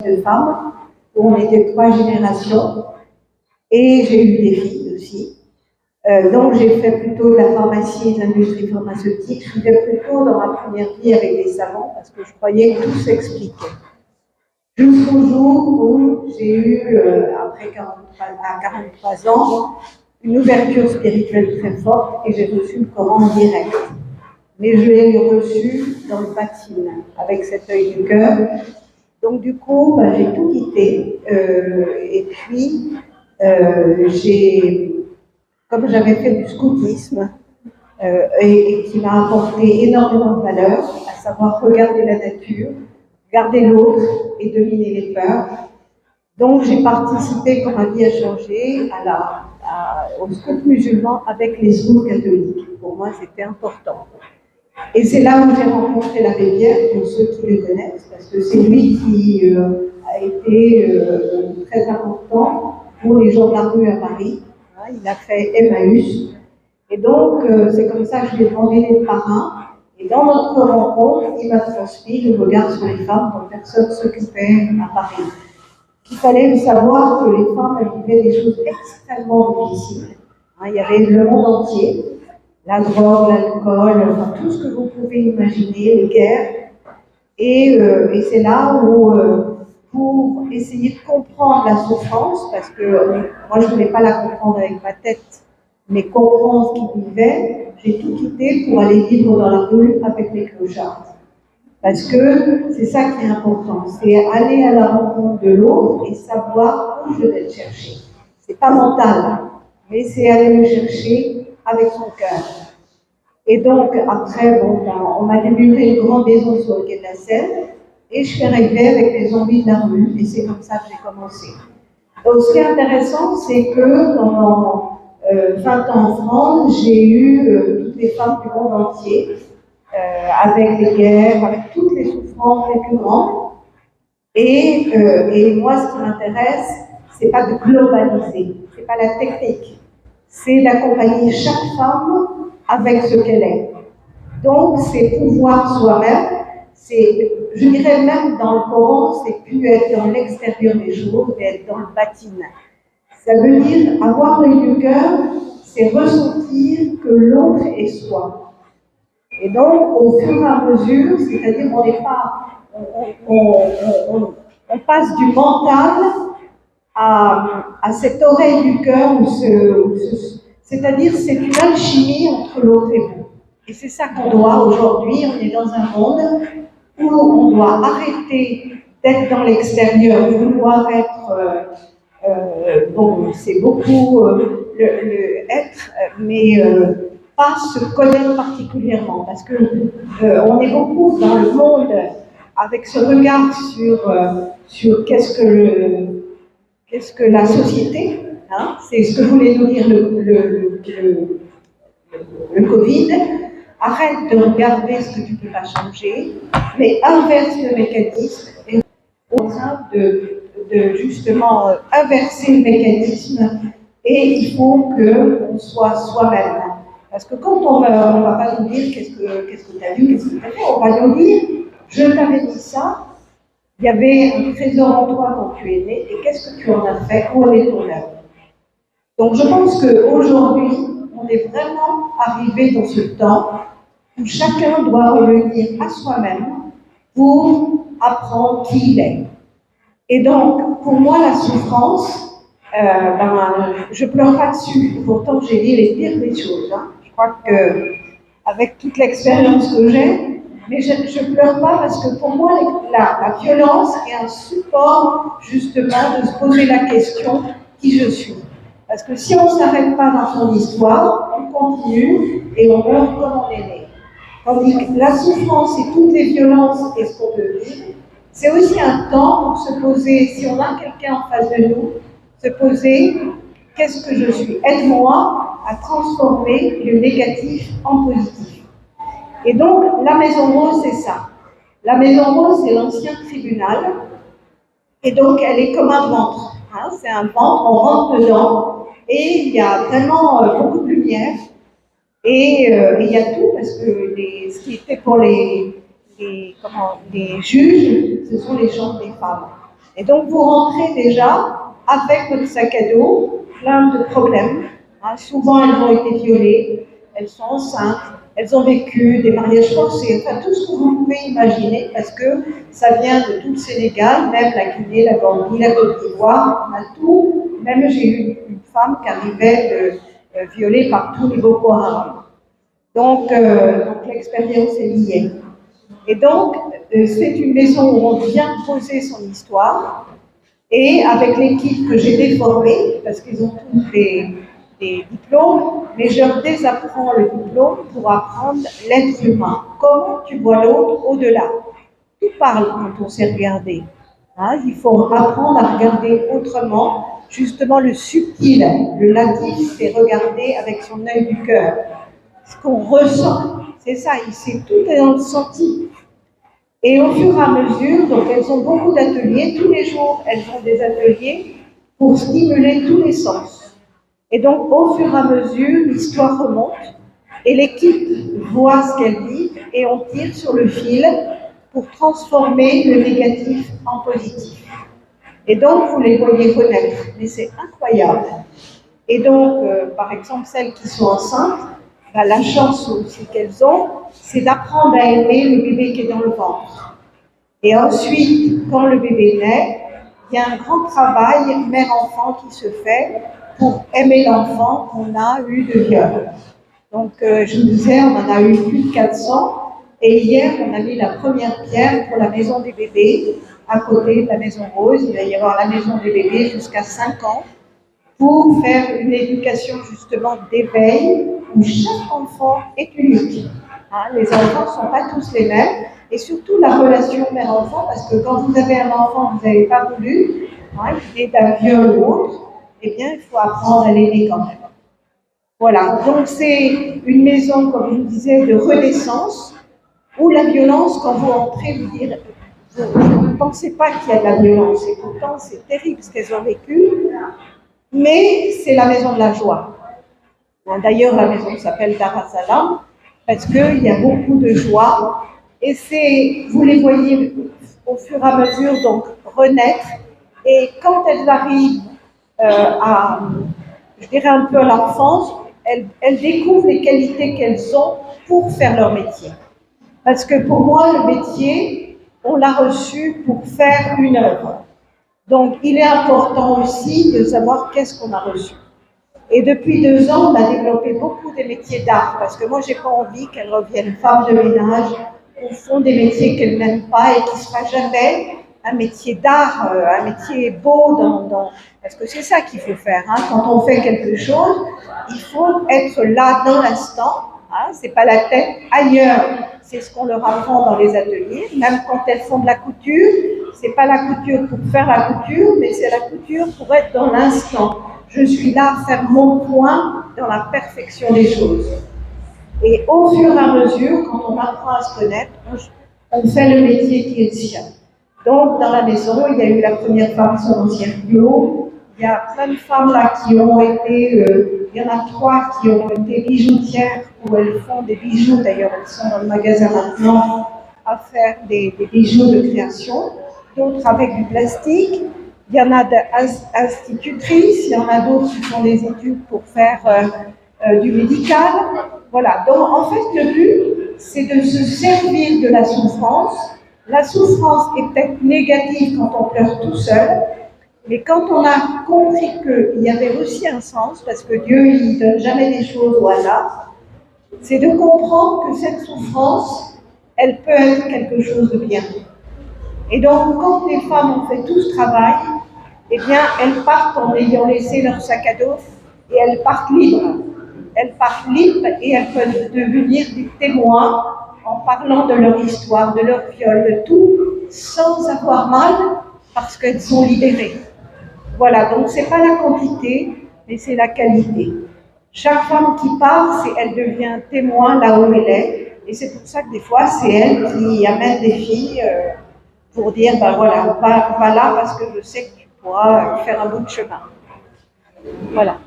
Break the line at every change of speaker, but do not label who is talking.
de femmes, où on était 3 générations, et j'ai eu des filles aussi. Donc j'ai fait plutôt de la pharmacie et de l'industrie pharmaceutique. Je vivais plutôt dans ma première vie avec des savants, parce que je croyais que tout s'expliquait. Jusqu'au jour où j'ai eu, à 43 ans, une ouverture spirituelle très forte, et j'ai reçu le Coran en direct. Mais je l'ai reçu dans le patine, avec cet œil du cœur. Donc du coup, j'ai tout quitté. Et puis, comme j'avais fait du scoutisme, et qui m'a apporté énormément de valeur, à savoir regarder la nature, garder l'autre et dominer les peurs. Donc j'ai participé, quand ma vie a changé, au scout musulman avec les scouts catholiques. Pour moi, c'était important. Et c'est là où j'ai rencontré l'abbé Pierre, pour ceux qui le connaissent, parce que c'est lui qui a été très important pour les gens de la rue à Paris. Il a fait Emmaüs. Et donc, c'est comme ça que je lui ai demandé d'être parrain. Et dans notre rencontre, il m'a transmis le regard sur les femmes dont personne ne s'occupait à Paris. Il fallait savoir que les femmes vivaient des choses extrêmement difficiles. Il y avait le monde entier. La drogue, l'alcool, enfin, tout ce que vous pouvez imaginer, les guerres. Et c'est là où, pour essayer de comprendre la souffrance, parce que moi je ne voulais pas la comprendre avec ma tête, mais comprendre ce qu'ils vivaient, j'ai tout quitté pour aller vivre dans la rue avec les clochards. Parce que c'est ça qui est important, c'est aller à la rencontre de l'autre et savoir où je vais le chercher. C'est pas mental, mais c'est aller le chercher avec son cœur. Et donc, après, on m'a délivré une grande maison sur le quai de la Seine, et je suis arrivée avec les zombies de la rue, et c'est comme ça que j'ai commencé. Donc, ce qui est intéressant, c'est que pendant 20 ans en France, j'ai eu toutes les femmes du monde entier, avec les guerres, avec toutes les souffrances les plus grandes. Et moi, ce qui m'intéresse, c'est pas de globaliser, c'est pas la technique, c'est d'accompagner chaque femme avec ce qu'elle est. Donc, c'est pouvoir soi-même, je dirais même dans le Coran, c'est plus être dans l'extérieur des choses, mais être dans le bâtiment. Ça veut dire avoir l'œil du cœur, c'est ressentir que l'autre est soi. Et donc, au fur et à mesure, c'est-à-dire on passe du mental à cette oreille du cœur, c'est-à-dire c'est une alchimie entre l'autre et vous. Et c'est ça qu'on doit aujourd'hui. On est dans un monde où on doit arrêter d'être dans l'extérieur, vouloir être, c'est beaucoup le être, mais pas se connaître particulièrement, parce que on est beaucoup dans le monde avec ce regard sur qu'est-ce que la société, c'est ce que voulait nous dire le Covid. Arrête de regarder ce que tu ne peux pas changer, mais inverse le mécanisme. Et on a besoin de justement inverser le mécanisme, et il faut qu'on soit soi-même. Parce que quand on ne va pas nous dire qu'est-ce que tu as vu, qu'est-ce que tu as fait, on va nous dire je t'avais dit ça, il y avait un trésor en toi quand tu es né, et qu'est-ce que tu en as fait, où en est ton œuvre. Donc je pense qu'aujourd'hui, on est vraiment arrivé dans ce temps où chacun doit revenir à soi-même pour apprendre qui il est. Et donc, pour moi, la souffrance, je ne pleure pas dessus. Pourtant, j'ai dit les pires des choses. Je crois qu'avec toute l'expérience que j'ai, mais je ne pleure pas parce que pour moi, la violence est un support, justement, de se poser la question qui je suis. Parce que si on ne s'arrête pas dans son histoire, on continue et on meurt comme on est né. Tandis que la souffrance et toutes les violences et ce qu'on peut vivre, c'est aussi un temps pour se poser, si on a quelqu'un en face de nous, se poser qu'est-ce que je suis. Aide-moi à transformer le négatif en positif. Et donc, la Maison Rose, c'est ça. La Maison Rose, c'est l'ancien tribunal. Et donc, elle est comme un ventre. C'est un ventre, on rentre dedans. Et il y a vraiment beaucoup de lumière. Et il y a tout, parce que ce qui était pour les juges, ce sont les chambres des femmes. Et donc, vous rentrez déjà avec votre sac à dos, plein de problèmes. Souvent, elles ont été violées, elles sont enceintes, elles ont vécu des mariages forcés, enfin tout ce que vous pouvez imaginer, parce que ça vient de tout le Sénégal, même la Guinée, la Gambie, la Côte d'Ivoire, on a tout. Même j'ai eu une femme qui arrivait violée par tous les Boko Haram. Donc l'expérience est liée. Et donc, c'est une maison où on vient poser son histoire, et avec l'équipe que j'ai déformée, parce qu'ils ont tous des diplômes, mais je leur désapprends le diplôme pour apprendre l'être humain. Comment tu vois l'autre au-delà? Tout parle quand on sait regarder. Il faut apprendre à regarder autrement, justement le subtil, le natif, c'est regarder avec son œil du cœur. Ce qu'on ressent, c'est ça, ici, tout est dans le senti. Et au fur et à mesure, donc elles ont beaucoup d'ateliers, tous les jours elles ont des ateliers pour stimuler tous les sens. Et donc au fur et à mesure, l'histoire remonte et l'équipe voit ce qu'elle vit et on tire sur le fil pour transformer le négatif en positif. Et donc vous les voyez renaître, mais c'est incroyable. Et donc, par exemple, celles qui sont enceintes, la chance aussi qu'elles ont, c'est d'apprendre à aimer le bébé qui est dans le ventre. Et ensuite, quand le bébé naît, il y a un grand travail mère-enfant qui se fait pour aimer l'enfant qu'on a eu de viol. Donc, je vous disais, on en a eu plus de 400. Et hier, on a mis la première pierre pour la maison des bébés, à côté de la maison Rose. Il va y avoir la maison des bébés jusqu'à 5 ans, pour faire une éducation justement d'éveil, où chaque enfant est unique. Les enfants ne sont pas tous les mêmes. Et surtout la relation mère-enfant, parce que quand vous avez un enfant que vous n'avez pas voulu, qui est d'un viol ou autre, eh bien, il faut apprendre à l'aimer quand même. Voilà, donc c'est une maison, comme je vous disais, de renaissance, où la violence, quand vous entrez, vous ne pensez pas qu'il y a de la violence, et pourtant c'est terrible ce qu'elles ont vécu, mais c'est la maison de la joie. D'ailleurs, la maison s'appelle Dar es-Salam, parce qu'il y a beaucoup de joie. Et vous les voyez au fur et à mesure donc renaître. Et quand elles arrivent je dirais un peu à l'enfance, elles découvrent les qualités qu'elles ont pour faire leur métier. Parce que pour moi, le métier, on l'a reçu pour faire une œuvre. Donc, il est important aussi de savoir qu'est-ce qu'on a reçu. Et depuis 2 ans, on a développé beaucoup des métiers d'art, parce que moi, j'ai pas envie qu'elles reviennent femmes de ménage ou font des métiers qu'elles n'aiment pas et qui ne sera jamais un métier d'art, un métier beau parce que c'est ça qu'il faut faire. Quand on fait quelque chose, il faut être là dans l'instant. C'est pas la tête ailleurs. C'est ce qu'on leur apprend dans les ateliers. Même quand elles font de la couture, c'est pas la couture pour faire la couture, mais c'est la couture pour être dans l'instant. Je suis là à faire mon point dans la perfection des choses. Et au fur et à mesure, quand on apprend à se connaître, on fait le métier qui est le sien. Donc, dans la maison, il y a eu la première femme son ancien bio. Il y a plein de femmes là qui ont été, il y en a 3 qui ont été bijoutières, où elles font des bijoux, d'ailleurs elles sont dans le magasin maintenant, à faire des bijoux de création, d'autres avec du plastique. Il y en a institutrices, il y en a d'autres qui font des études pour faire du médical. Voilà, donc en fait le but, c'est de se servir de la souffrance. La souffrance est peut-être négative quand on pleure tout seul, mais quand on a compris qu'il y avait aussi un sens, parce que Dieu, il ne donne jamais des choses au hasard, c'est de comprendre que cette souffrance, elle peut être quelque chose de bien. Et donc, quand les femmes ont fait tout ce travail, eh bien, elles partent en ayant laissé leur sac à dos et elles partent libres. Elles partent libres et elles peuvent devenir des témoins en parlant de leur histoire, de leur viol, de tout, sans avoir mal, parce qu'elles sont libérées. Voilà, donc c'est pas la quantité, mais c'est la qualité. Chaque femme qui part, elle devient témoin là où elle est, et c'est pour ça que des fois, c'est elle qui amène des filles pour dire, voilà, va là parce que je sais que tu pourras faire un bout de chemin. Voilà.